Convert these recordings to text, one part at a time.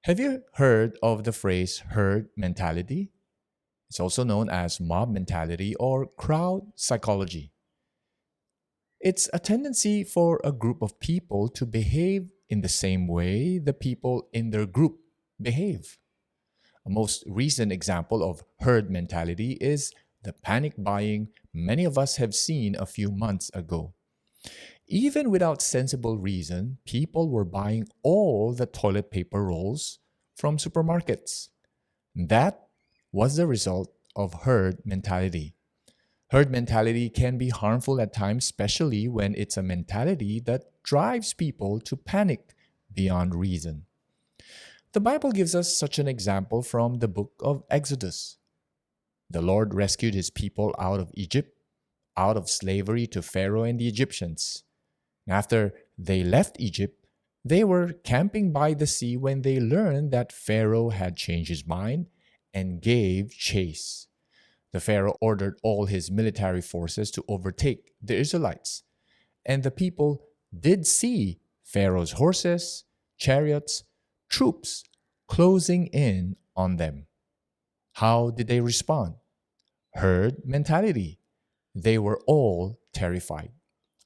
Have you heard of the phrase herd mentality? It's also known as mob mentality or crowd psychology. It's a tendency for a group of people to behave in the same way the people in their group behave. A most recent example of herd mentality is the panic buying many of us have seen a few months ago. Even without sensible reason, people were buying all the toilet paper rolls from supermarkets. That was the result of herd mentality. Herd mentality can be harmful at times, especially when it's a mentality that drives people to panic beyond reason. The Bible gives us such an example from the book of Exodus. The Lord rescued his people out of Egypt, out of slavery to Pharaoh and the Egyptians. After they left Egypt, they were camping by the sea when they learned that Pharaoh had changed his mind and gave chase. The Pharaoh ordered all his military forces to overtake the Israelites, and the people did see Pharaoh's horses, chariots, troops closing in on them. How did they respond? Herd mentality. They were all terrified,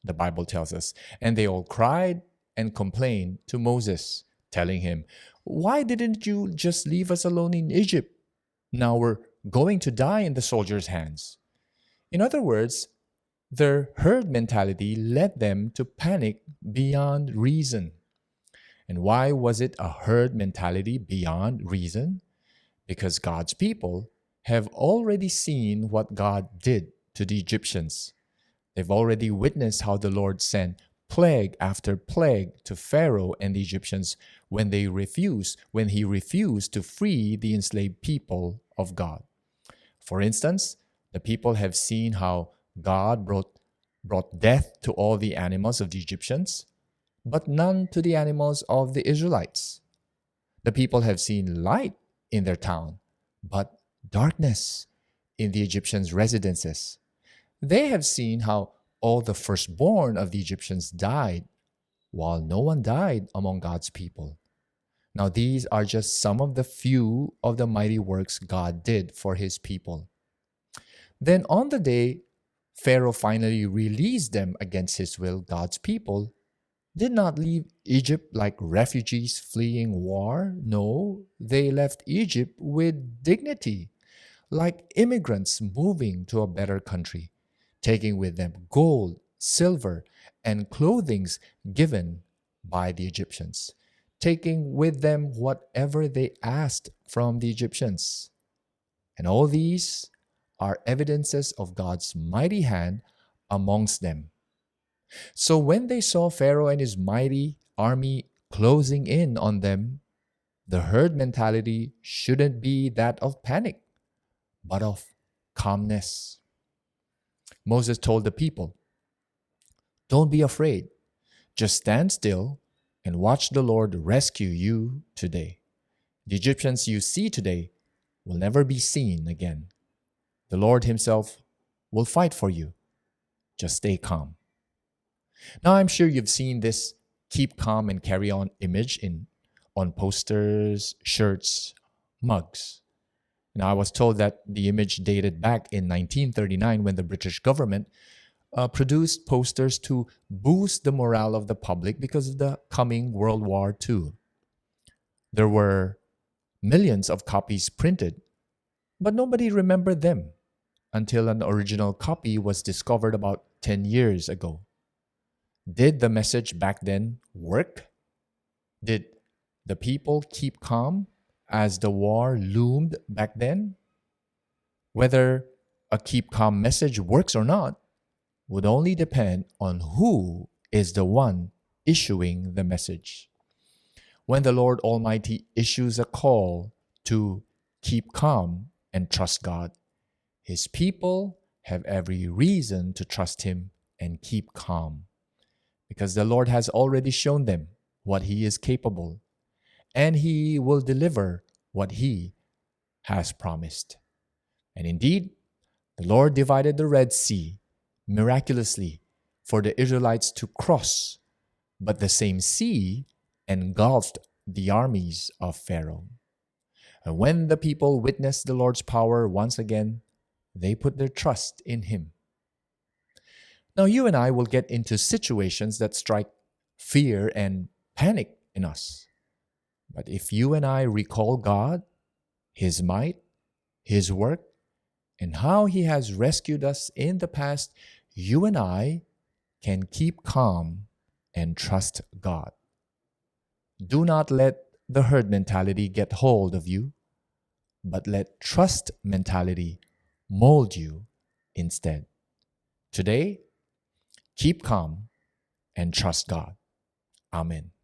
the Bible tells us, and they all cried and complained to Moses, telling him, "Why didn't you just leave us alone in Egypt? Now we're going to die in the soldiers' hands." In other words, their herd mentality led them to panic beyond reason. And why was it a herd mentality beyond reason? Because God's people have already seen what God did to the Egyptians. They've already witnessed how the Lord sent plague after plague to Pharaoh and the Egyptians when he refused to free the enslaved people of God. For instance, the people have seen how God brought death to all the animals of the Egyptians, but none to the animals of the Israelites. The people have seen light in their town, but darkness in the Egyptians' residences. They have seen how all the firstborn of the Egyptians died, while no one died among God's people. Now, these are just some of the few of the mighty works God did for his people. Then, on the day Pharaoh finally released them against his will, God's people did not leave Egypt like refugees fleeing war. No, they left Egypt with dignity, like immigrants moving to a better country, taking with them gold, silver, and clothing given by the Egyptians, taking with them whatever they asked from the Egyptians. And all these are evidences of God's mighty hand amongst them. So when they saw Pharaoh and his mighty army closing in on them, the herd mentality shouldn't be that of panic, but of calmness. Moses told the people, "Don't be afraid. Just stand still and watch the Lord rescue you today. The Egyptians you see today will never be seen again. The Lord himself will fight for you. Just stay calm." Now, I'm sure you've seen this keep calm and carry on image on posters, shirts, mugs. Now, I was told that the image dated back in 1939 when the British government produced posters to boost the morale of the public because of the coming World War II. There were millions of copies printed, but nobody remembered them until an original copy was discovered about 10 years ago. Did the message back then work? Did the people keep calm as the war loomed back then? Whether a keep calm message works or not would only depend on who is the one issuing the message. When the Lord Almighty issues a call to keep calm and trust God, his people have every reason to trust him and keep calm, because the Lord has already shown them what he is capable, and he will deliver what he has promised. And indeed, the Lord divided the Red Sea miraculously for the Israelites to cross, but the same sea engulfed the armies of Pharaoh. And when the people witnessed the Lord's power once again, they put their trust in him. Now, you and I will get into situations that strike fear and panic in us. But if you and I recall God, his might, his work, and how he has rescued us in the past, you and I can keep calm and trust God. Do not let the herd mentality get hold of you, but let trust mentality mold you instead. Today, keep calm and trust God. Amen.